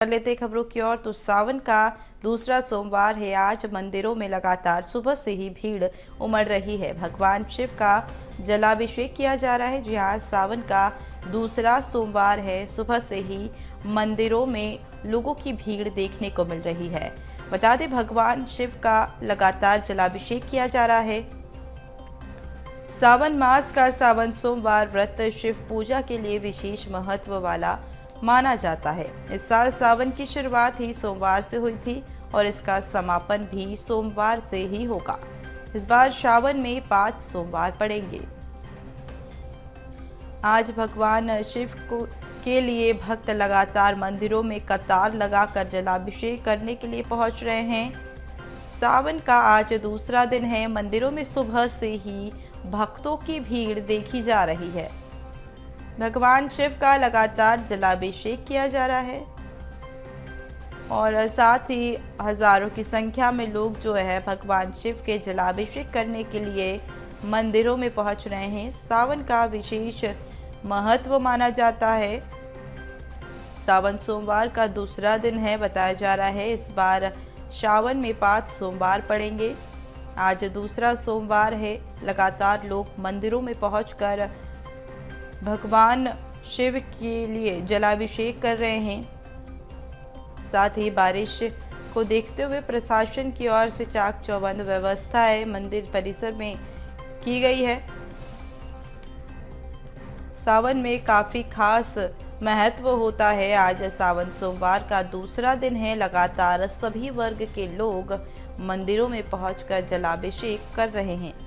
कर लेते खबरों की ओर। तो सावन का दूसरा सोमवार है आज। मंदिरों में लगातार सुबह से ही भीड़ उमड़ रही है। भगवान शिव का जलाभिषेक किया जा रहा है। जी हाँ, सावन का दूसरा सोमवार है। सुबह से ही मंदिरों में लोगों की भीड़ देखने को मिल रही है। बता दें, भगवान शिव का लगातार जलाभिषेक किया जा रहा है। सावन मास का सावन सोमवार व्रत शिव पूजा के लिए विशेष महत्व वाला माना जाता है। इस साल सावन की शुरुआत ही सोमवार से हुई थी और इसका समापन भी सोमवार से ही होगा। इस बार सावन में 5 सोमवार पड़ेंगे। आज भगवान शिव के लिए भक्त लगातार मंदिरों में कतार लगाकर जलाभिषेक करने के लिए पहुंच रहे हैं। सावन का आज दूसरा दिन है। मंदिरों में सुबह से ही भक्तों की भीड़ देखी जा रही है। भगवान शिव का लगातार जलाभिषेक किया जा रहा है और साथ ही हजारों की संख्या में लोग जो है भगवान शिव के जलाभिषेक करने के लिए मंदिरों में पहुंच रहे हैं। सावन का विशेष महत्व माना जाता है। सावन सोमवार का दूसरा दिन है। बताया जा रहा है इस बार सावन में 5 सोमवार पड़ेंगे। आज दूसरा सोमवार है। लगातार लोग मंदिरों में पहुंचकर भगवान शिव के लिए जलाभिषेक कर रहे हैं। साथ ही बारिश को देखते हुए प्रशासन की ओर से चाक चौबंद व्यवस्थाएं मंदिर परिसर में की गई है। सावन में काफी खास महत्व होता है। आज सावन सोमवार का दूसरा दिन है। लगातार सभी वर्ग के लोग मंदिरों में पहुंचकर जलाभिषेक कर रहे हैं।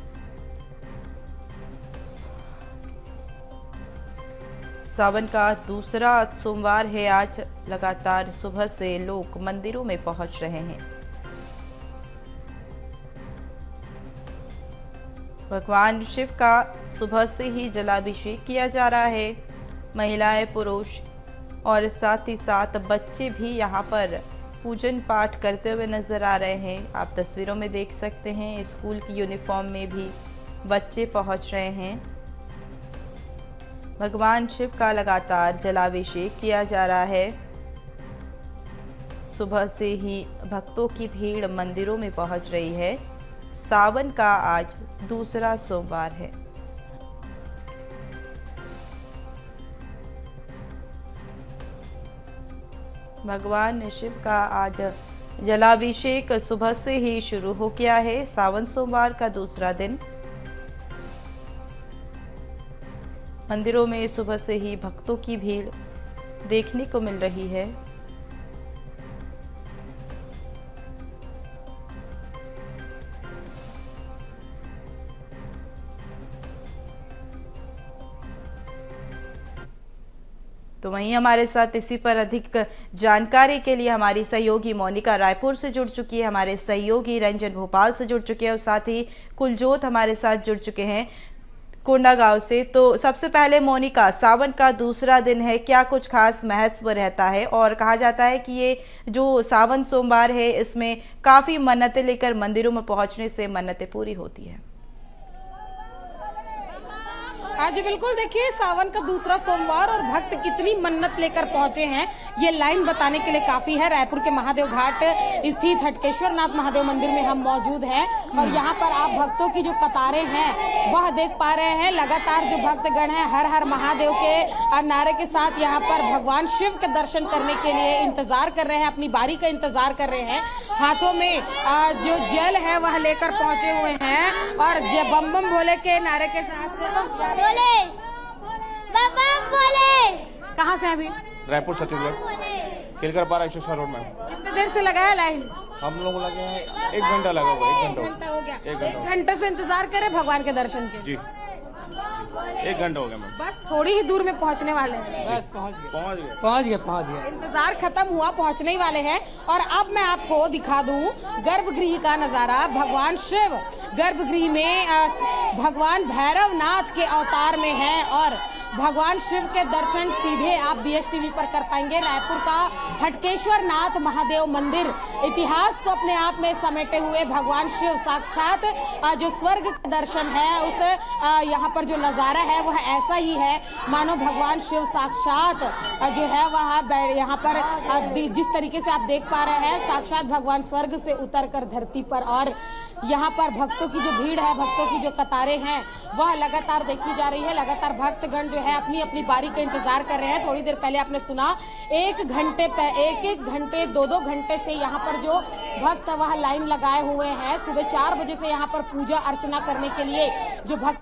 सावन का दूसरा सोमवार है आज। लगातार सुबह से लोग मंदिरों में पहुंच रहे हैं। भगवान शिव का सुबह से ही जलाभिषेक किया जा रहा है। महिलाएं, पुरुष और साथ ही साथ बच्चे भी यहां पर पूजन पाठ करते हुए नजर आ रहे हैं। आप तस्वीरों में देख सकते हैं, स्कूल की यूनिफॉर्म में भी बच्चे पहुंच रहे हैं। भगवान शिव का लगातार जलाभिषेक किया जा रहा है। सुबह से ही भक्तों की भीड़ मंदिरों में पहुंच रही है। सावन का आज दूसरा सोमवार है। भगवान शिव का आज जलाभिषेक सुबह से ही शुरू हो गया है। सावन सोमवार का दूसरा दिन। मंदिरों में सुबह से ही भक्तों की भीड़ देखने को मिल रही है। तो वहीं हमारे साथ इसी पर अधिक जानकारी के लिए हमारी सहयोगी मोनिका रायपुर से जुड़ चुकी है। हमारे सहयोगी रंजन भोपाल से जुड़ चुके हैं और साथ ही कुलजोत हमारे साथ जुड़ चुके हैं कोंडागांव से। तो सबसे पहले मोनिका, सावन का दूसरा दिन है, क्या कुछ खास महत्व रहता है? और कहा जाता है कि ये जो सावन सोमवार है इसमें काफ़ी मन्नतें लेकर मंदिरों में पहुंचने से मन्नतें पूरी होती है। हाँ जी बिल्कुल, देखिए सावन का दूसरा सोमवार और भक्त कितनी मन्नत लेकर पहुंचे हैं ये लाइन बताने के लिए काफी है। रायपुर के महादेव घाट स्थित हटकेश्वर नाथ महादेव मंदिर में हम मौजूद हैं और यहाँ पर आप भक्तों की जो कतारें हैं वह देख पा रहे हैं। लगातार जो भक्तगण हैं हर हर महादेव के नारे के साथ यहाँ पर भगवान शिव के दर्शन करने के लिए इंतजार कर रहे हैं, अपनी बारी का इंतजार कर रहे हैं। हाथों में जो जल है वह लेकर पहुंचे हुए हैं और बम बम भोले के नारे के साथ बोले बाबा बोले। कहाँ से अभी? रायपुर छत्तीसगढ़, किलकर पारा स्टेशन रोड में। कितने देर से लगाया लाइन? हम लोग लगे हैं 1 घंटा लगा हुआ। 1 घंटा हो गया। 1 घंटे से इंतजार करे भगवान के दर्शन के। जी 1 घंटा हो गया मैम। बस थोड़ी ही दूर में पहुंचने वाले हैं। पहुंच गए। इंतजार खत्म हुआ, पहुंचने ही वाले हैं। और अब मैं आपको दिखा दूं गर्भगृह का नजारा। भगवान शिव गर्भगृह में भगवान भैरवनाथ के अवतार में है और भगवान शिव के दर्शन सीधे आप BSTV पर कर पाएंगे। रायपुर का हटकेश्वर नाथ महादेव मंदिर इतिहास को अपने आप में समेटे हुए भगवान शिव साक्षात जो स्वर्ग का दर्शन है, उस यहाँ पर जो नजारा है वह ऐसा ही है मानो भगवान शिव साक्षात जो है वह यहाँ पर जिस तरीके से आप देख पा रहे हैं, साक्षात भगवान स्वर्ग से उतरकर धरती पर, और यहाँ पर भक्तों की जो भीड़ है, भक्तों की जो कतारें हैं वह लगातार देखी जा रही है। लगातार भक्तगण जो है अपनी अपनी बारी का इंतजार कर रहे हैं। थोड़ी देर पहले आपने सुना एक घंटे 2-2 घंटे से यहाँ पर जो भक्त वह लाइन लगाए हुए हैं। सुबह 4 बजे से यहाँ पर पूजा अर्चना करने के लिए जो भक्त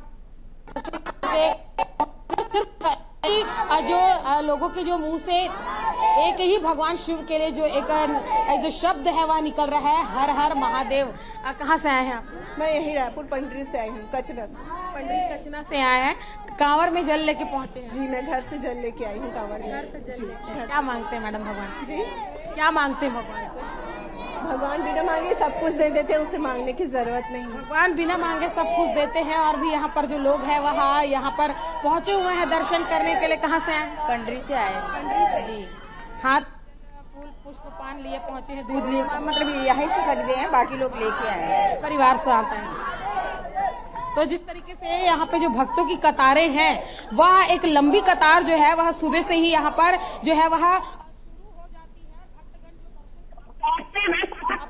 सिर्फ जो लोगों के जो मुंह से एक ही भगवान शिव के लिए जो एक जो शब्द है वह निकल रहा है, हर हर महादेव। कहाँ से आए हैं आप? मैं यही रायपुर पंडरी से आई हूँ, कचना से। पंडरी कचना से आए हैं, कांवर में जल लेके पहुंचे हैं? जी, मैं घर से जल लेके आई हूँ कांवर में। जी, क्या मांगते हैं मैडम भगवान? जी, क्या मांगते हैं भगवान से? भगवान बिना मांगे सब कुछ दे देते हैं, उसे मांगने की जरूरत नहीं है। भगवान बिना मांगे सब कुछ देते हैं। और भी यहाँ पर जो लोग हैं वह यहाँ पर पहुंचे हुए हैं दर्शन करने के लिए। कहाँ से आए? पंडरी से आए। पंडरी से जी, हाथ फूल पुष्प पान लिए पहुंचे हैं, दूध लिए? मतलब यहीं से खरीदे हैं, बाकी लोग लेके आए हैं। परिवार से आते हैं। तो जिस तरीके से यहाँ पे जो भक्तों की कतारें हैं वह एक लंबी कतार जो है वह सुबह से ही यहाँ पर जो है वह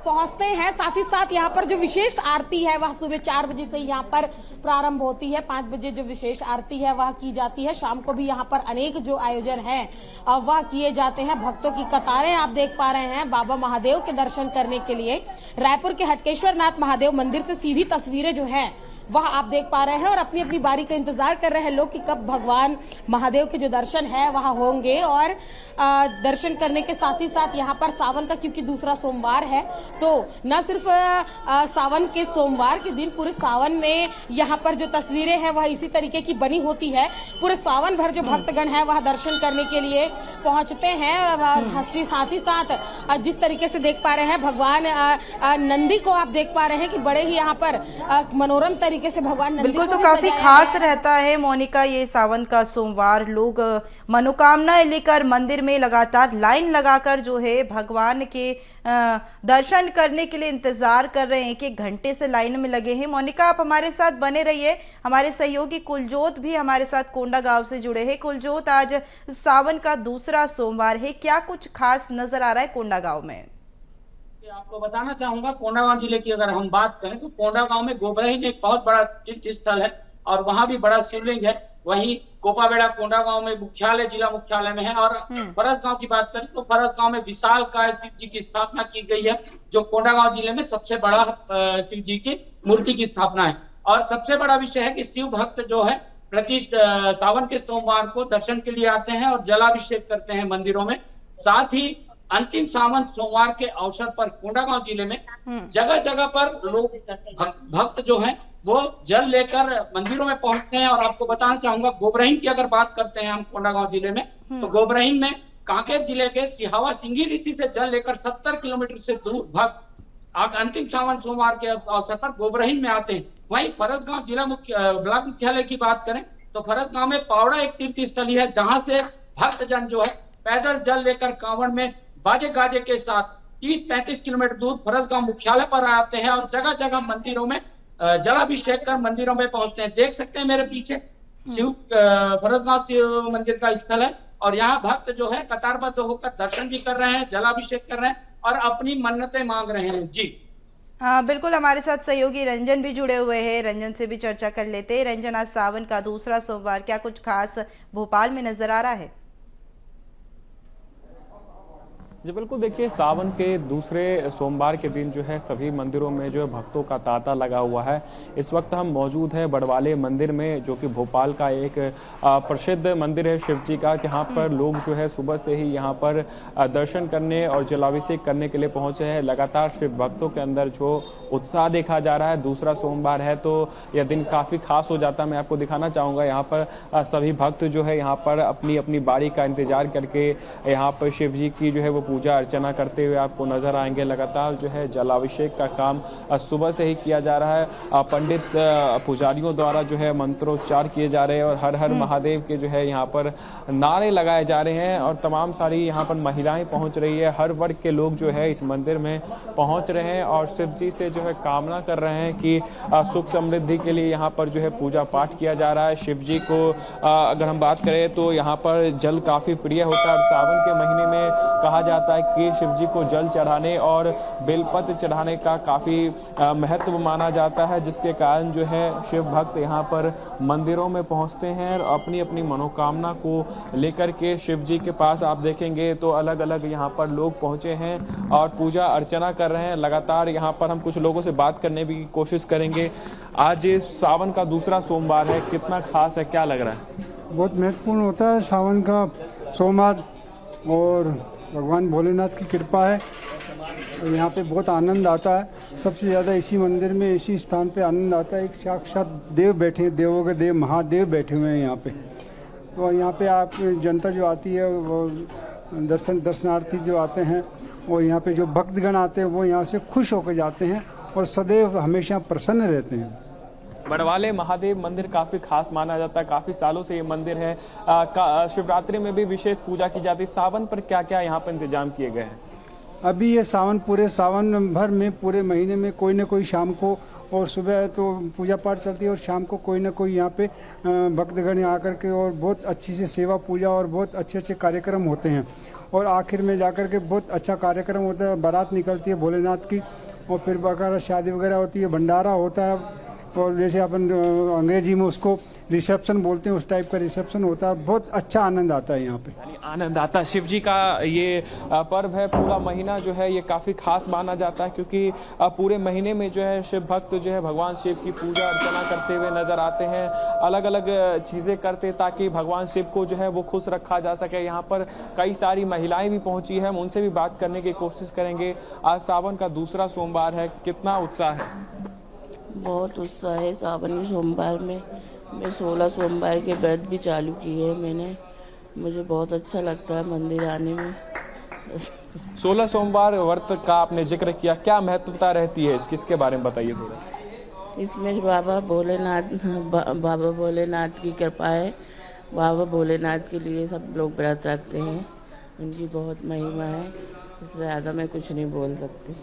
पहुंचते हैं। साथ ही साथ यहाँ पर जो विशेष आरती है वह सुबह 4 बजे से यहाँ पर प्रारंभ होती है। 5 बजे जो विशेष आरती है वह की जाती है। शाम को भी यहाँ पर अनेक जो आयोजन है वह किए जाते हैं। भक्तों की कतारें आप देख पा रहे हैं बाबा महादेव के दर्शन करने के लिए। रायपुर के हटकेश्वर नाथ महादेव मंदिर से सीधी तस्वीरें जो है वह आप देख पा रहे हैं और अपनी अपनी बारी का इंतजार कर रहे हैं लोग कि कब भगवान महादेव के जो दर्शन है वह होंगे। और दर्शन करने के साथ ही साथ यहाँ पर सावन का क्योंकि दूसरा सोमवार है, तो न सिर्फ सावन के सोमवार के दिन पूरे सावन में यहाँ पर जो तस्वीरें हैं वह इसी तरीके की बनी होती है। पूरे सावन भर जो भक्तगण है वह दर्शन करने के लिए पहुंचते हैं। साथ ही साथ जिस तरीके से देख पा रहे हैं भगवान नंदी को आप देख पा रहे हैं कि बड़े ही यहाँ पर मनोरम तरीके से भगवान नंदी बिल्कुल, को तो भी काफी सजाया खास है। रहता है मोनिका ये सावन का सोमवार। लोग मनोकामनाएं लेकर मंदिर में लगातार लाइन लगाकर जो है भगवान के दर्शन करने के लिए इंतजार कर रहे हैं। 1 घंटे से लाइन में लगे हैं। मोनिका, आप हमारे साथ बने रहिए। हमारे सहयोगी कुलजोत भी हमारे साथ कोंडा गांव से जुड़े हैं। कुलजोत, आज सावन का दूसरा सोमवार है, क्या कुछ खास नजर आ रहा है कोंडा गांव में? आपको बताना चाहूंगा, कोंडागांव जिले की अगर हम बात करें तो कोंडागांव में गोबरहीन एक बहुत बड़ा तीर्थ स्थल है और वहां भी बड़ा शिवलिंग है। वहीं कोपाबेड़ा कोंडागांव में मुख्यालय, जिला मुख्यालय में है। और फरसगांव की बात करें तो फरसगांव में विशालकाय शिव जी की स्थापना की गई है, जो कोंडागांव जिले में सबसे बड़ा शिव जी की मूर्ति की स्थापना है। और सबसे बड़ा विषय है कि शिव भक्त जो है प्रति सावन के सोमवार को दर्शन के लिए आते हैं और जलाभिषेक करते हैं मंदिरों में। साथ ही अंतिम सावन सोमवार के अवसर पर कोंडागांव जिले में जगह जगह पर लोग भक्त जो हैं वो जल लेकर मंदिरों में पहुंचते हैं। और आपको बताना चाहूंगा, गोबरहीन की अगर बात करते हैं हम कोंडागांव जिले में, तो गोबरहीन में कांकेर जिले के सिहावा सिंगी ऋषि से जल लेकर 70 किलोमीटर से दूर भक्त अंतिम सावन सोमवार के अवसर पर गोबरहीन में आते हैं। वहीं फरसगांव जिला ब्लॉक मुख्यालय की बात करें तो फरसगांव में पावड़ा एक तीर्थ स्थली है, जहां से भक्तजन जो है पैदल जल लेकर कांवड़ में बाजे गाजे के साथ 30-35 किलोमीटर दूर फरसगांव मुख्यालय पर आते हैं और जगह जगह मंदिरों में जलाभिषेक कर मंदिरों में पहुंचते हैं। देख सकते हैं मेरे पीछे फरसगांव शिव मंदिर का स्थल है और यहाँ भक्त जो है कतारबद्ध होकर दर्शन भी कर रहे हैं, जलाभिषेक कर रहे हैं और अपनी मन्नतें मांग रहे हैं। जी हाँ बिल्कुल, हमारे साथ सहयोगी रंजन भी जुड़े हुए हैं। रंजन से भी चर्चा कर लेते हैं। रंजन, आज सावन का दूसरा सोमवार, क्या कुछ खास भोपाल में नजर आ रहा है? जी बिल्कुल, देखिए सावन के दूसरे सोमवार के दिन जो है सभी मंदिरों में जो है भक्तों का तांता लगा हुआ है। इस वक्त हम मौजूद हैं बड़वाले मंदिर में, जो कि भोपाल का एक प्रसिद्ध मंदिर है शिव जी का, जहां पर लोग जो है सुबह से ही यहां पर दर्शन करने और जलाभिषेक करने के लिए पहुंचे हैं। लगातार शिव भक्तों के अंदर जो उत्साह देखा जा रहा है। दूसरा सोमवार है तो यह दिन काफ़ी खास हो जाता है। मैं आपको दिखाना चाहूँगा, यहाँ पर सभी भक्त जो है यहाँ पर अपनी अपनी बारी का इंतजार करके यहाँ पर शिव जी की जो है वो पूजा अर्चना करते हुए आपको नजर आएंगे। लगातार जो है जलाभिषेक का काम सुबह से ही किया जा रहा है। पंडित पुजारियों द्वारा जो है मंत्रोच्चार किए जा रहे हैं और हर हर महादेव के जो है यहाँ पर नारे लगाए जा रहे हैं और तमाम सारी यहाँ पर महिलाएं पहुंच रही है। हर वर्ग के लोग जो है इस मंदिर में पहुंच रहे हैं और शिव जी से जो है कामना कर रहे हैं कि सुख समृद्धि के लिए यहाँ पर जो है पूजा पाठ किया जा रहा है। शिव जी को अगर हम बात करें तो यहाँ पर जल काफी प्रिय होता है और सावन के महीने में कहा जाता है कि शिव जी को जल चढ़ाने और बेलपत्र चढ़ाने का काफी महत्व माना जाता है, जिसके कारण जो है शिव भक्त यहाँ पर मंदिरों में पहुंचते हैं और अपनी अपनी मनोकामना को लेकर के शिव जी के पास आप देखेंगे तो अलग अलग यहाँ पर लोग पहुंचे हैं और पूजा अर्चना कर रहे हैं। लगातार यहाँ पर हम कुछ लोगों से बात करने की कोशिश करेंगे। आज सावन का दूसरा सोमवार है, कितना खास है, क्या लग रहा है? बहुत महत्वपूर्ण होता है सावन का सोमवार और भगवान भोलेनाथ की कृपा है। यहाँ पे बहुत आनंद आता है। सबसे ज़्यादा इसी मंदिर में, इसी स्थान पे आनंद आता है। एक साक्षात देव बैठे हैं, देवों के देव महादेव बैठे हुए हैं यहाँ पे। तो यहाँ पे आप जनता जो आती है वो दर्शनार्थी जो आते हैं और यहाँ पे जो भक्तगण आते हैं वो यहाँ से खुश होकर जाते हैं और सदैव हमेशा प्रसन्न रहते हैं। बड़वाले महादेव मंदिर काफी खास माना जाता है, काफी सालों से ये मंदिर है। शिवरात्रि में भी विशेष पूजा की जाती है। सावन पर क्या क्या यहाँ पर इंतजाम किए गए हैं? अभी ये पूरे सावन भर में, पूरे महीने में कोई ना कोई शाम को और सुबह तो पूजा पाठ चलती है और शाम को कोई ना कोई यहाँ पे भक्तगण आकर के और बहुत अच्छी से सेवा पूजा और बहुत अच्छे अच्छे कार्यक्रम होते हैं। और आखिर में जाकर के बहुत अच्छा कार्यक्रम होता है। बारात निकलती है भोलेनाथ की और फिर वगैरह शादी वगैरह होती है, भंडारा होता है और जैसे अपन अंग्रेजी में उसको रिसेप्शन बोलते हैं, उस टाइप का रिसेप्शन होता है। बहुत अच्छा आनंद आता है यहाँ पे। आनंद आता है। शिव जी का ये पर्व है, पूरा महीना जो है ये काफ़ी खास माना जाता है क्योंकि पूरे महीने में जो है शिव भक्त जो है भगवान शिव की पूजा अर्चना करते हुए नजर आते हैं, अलग अलग चीज़ें करते ताकि भगवान शिव को जो है वो खुश रखा जा सके। यहाँ पर कई सारी महिलाएं भी पहुंची है, हम उनसे भी बात करने की कोशिश करेंगे। आज सावन का दूसरा सोमवार है, कितना उत्साह है? बहुत उत्साह है सावन के सोमवार में। मैं 16 सोमवार के व्रत भी चालू किए हैं मैंने। मुझे बहुत अच्छा लगता है मंदिर आने में। 16 सोमवार व्रत का आपने जिक्र किया, क्या महत्वता रहती है इसके बारे में बताइए थोड़ा। इसमें बाबा भोलेनाथ की कृपा है। बाबा भोलेनाथ के लिए सब लोग व्रत रखते हैं, उनकी बहुत महिमा है। इससे ज़्यादा मैं कुछ नहीं बोल सकती।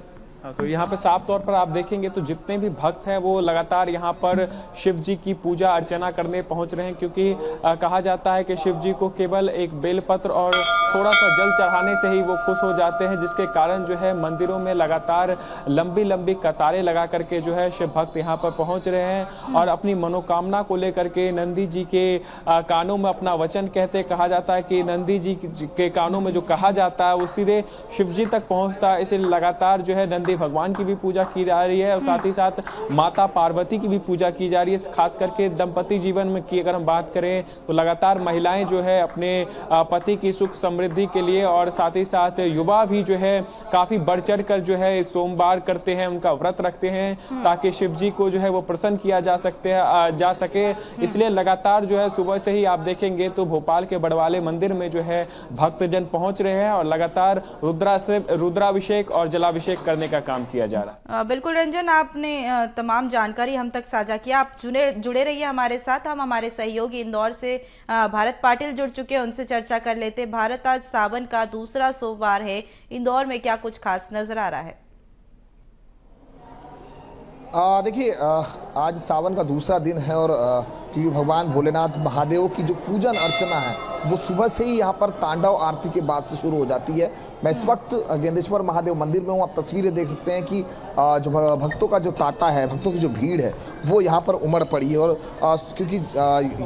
तो यहाँ पे साफ तौर पर आप देखेंगे तो जितने भी भक्त हैं वो लगातार यहाँ पर शिव जी की पूजा अर्चना करने पहुँच रहे हैं क्योंकि कहा जाता है कि शिव जी को केवल एक बेलपत्र और थोड़ा सा जल चढ़ाने से ही वो खुश हो जाते हैं, जिसके कारण जो है मंदिरों में लगातार लंबी लंबी कतारें लगा करके जो है शिव भक्त यहाँ पर पहुँच रहे हैं और अपनी मनोकामना को लेकर के नंदी जी के कानों में अपना वचन कहते। कहा जाता है कि नंदी जी के कानों में जो कहा जाता है वो सीधे शिव जी तक पहुँचता है। इसलिए लगातार जो है नंदी भगवान की भी पूजा की जा रही है और साथ ही साथ माता पार्वती की भी पूजा की जा रही है। खास करके दंपति जीवन में की अगर हम बात करें तो लगातार महिलाएं जो है अपने पति की सुख समृद्धि के लिए और साथ ही साथ युवा भी जो है काफी बढ़ चढ़ कर जो है सोमवार करते हैं, उनका व्रत रखते हैं ताकि शिव जी को जो है वो प्रसन्न किया जा सके। इसलिए लगातार जो है सुबह से ही आप देखेंगे तो भोपाल के बड़वाले मंदिर में जो है भक्तजन पहुंच रहे हैं और लगातार रुद्राभिषेक और जलाभिषेक करने का काम किया जा रहा है। बिल्कुल रंजन, आपने तमाम जानकारी हम तक साझा किया। आप जुड़े रहिए हमारे साथ। हम हमारे सहयोगी इंदौर से भारत पाटिल जुड़ चुके हैं, उनसे चर्चा कर लेते हैं। भारत, आज सावन का दूसरा सोमवार है, इंदौर में क्या कुछ खास नजर आ रहा है? देखिए, आज सावन का दूसरा दिन है और क्योंकि भगवान भोलेनाथ महादेव की जो पूजन अर्चना है वो सुबह से ही यहाँ पर तांडव आरती के बाद से शुरू हो जाती है। मैं इस वक्त गेंदेश्वर महादेव मंदिर में हूँ। आप तस्वीरें देख सकते हैं कि जो भक्तों का जो तांता है, भक्तों की जो भीड़ है वो यहाँ पर उमड़ पड़ी है और क्योंकि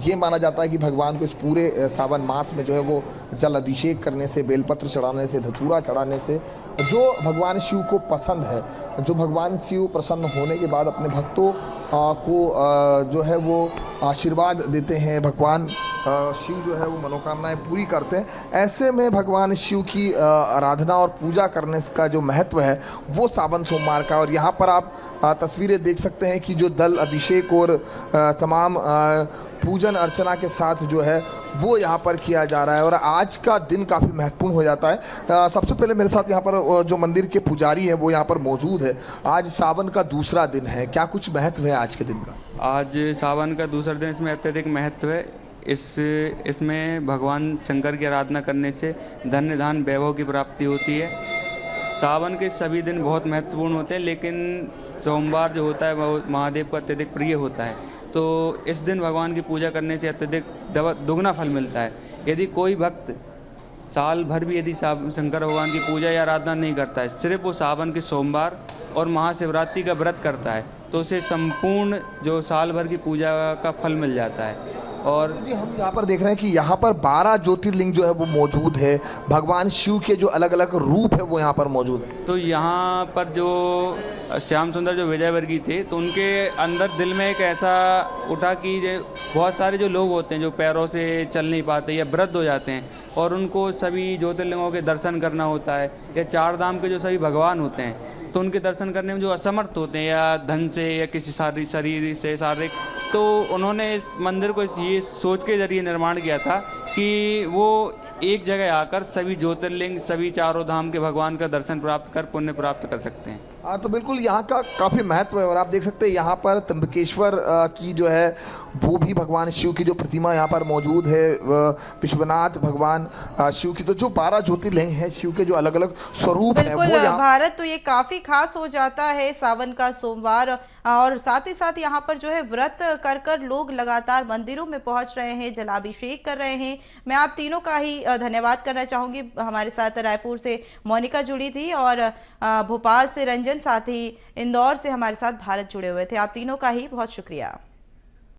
ये माना जाता है कि भगवान को इस पूरे सावन मास में जो है वो जल अभिषेक करने से, बेलपत्र चढ़ाने से, धतूरा चढ़ाने से जो भगवान शिव को पसंद है, जो भगवान शिव प्रसन्न होने के बाद अपने भक्तों को जो है वो आशीर्वाद देते हैं। भगवान शिव जो है वो मनोकामनाएं पूरी करते हैं। ऐसे में भगवान शिव की आराधना और पूजा करने का जो महत्व है वो सावन सोमवार का। और यहाँ पर आप तस्वीरें देख सकते हैं कि जो दल अभिषेक और तमाम पूजन अर्चना के साथ जो है वो यहाँ पर किया जा रहा है और आज का दिन काफ़ी महत्वपूर्ण हो जाता है। सबसे पहले मेरे साथ यहाँ पर जो मंदिर के पुजारी हैं वो यहाँ पर मौजूद है। आज सावन का दूसरा दिन है, क्या कुछ महत्व है आज के दिन का? आज सावन का दूसरा दिन, इसमें अत्यधिक महत्व है। इसमें भगवान शंकर की आराधना करने से धन्य धान वैभव की प्राप्ति होती है। सावन के सभी दिन बहुत महत्वपूर्ण होते हैं, लेकिन सोमवार जो होता है वो महादेव को अत्यधिक प्रिय होता है, तो इस दिन भगवान की पूजा करने से अत्यधिक दुगना फल मिलता है। यदि कोई भक्त साल भर भी यदि शंकर भगवान की पूजा या आराधना नहीं करता है, सिर्फ वो सावन के सोमवार और महाशिवरात्रि का व्रत करता है, तो उसे संपूर्ण जो साल भर की पूजा का फल मिल जाता है। और हम यहाँ पर देख रहे हैं कि यहाँ पर 12 ज्योतिर्लिंग जो है वो मौजूद है, भगवान शिव के जो अलग अलग रूप है वो यहाँ पर मौजूद है। तो यहाँ पर जो श्याम सुंदर जो विजयवर्गीय थे, तो उनके अंदर दिल में एक ऐसा उठा कि बहुत सारे जो लोग होते हैं जो पैरों से चल नहीं पाते या वृद्ध हो जाते हैं और उनको सभी ज्योतिर्लिंगों के दर्शन करना होता है, या 4 धाम के जो सभी भगवान होते हैं तो उनके दर्शन करने में जो असमर्थ होते हैं या धन से या किसी शरीर से शारीरिक, तो उन्होंने इस मंदिर को ये सोच के जरिए निर्माण किया था कि वो एक जगह आकर सभी ज्योतिर्लिंग, सभी 4 धाम के भगवान का दर्शन प्राप्त कर पुण्य प्राप्त कर सकते हैं। हाँ, तो बिल्कुल यहाँ का काफ़ी महत्व है और आप देख सकते हैं यहाँ पर त्र्यंबकेश्वर की जो है वो भी भगवान शिव की जो प्रतिमा यहाँ पर मौजूद है, विश्वनाथ भगवान शिव की, तो जो 12 ज्योतिर्लिंग हैं शिव के जो अलग अलग स्वरूप हैं वो यहाँ भारत तो ये काफ़ी खास हो जाता है सावन का सोमवार, और साथ ही साथ यहाँ पर जो है व्रत कर कर लोग लगातार मंदिरों में पहुँच रहे हैं, जलाभिषेक कर रहे हैं। मैं आप तीनों का ही धन्यवाद करना चाहूँगी। हमारे साथ रायपुर से मोनिका जुड़ी थी और भोपाल से रंजन, साथ ही इंदौर से हमारे साथ भारत जुड़े हुए थे। आप तीनों का ही बहुत शुक्रिया।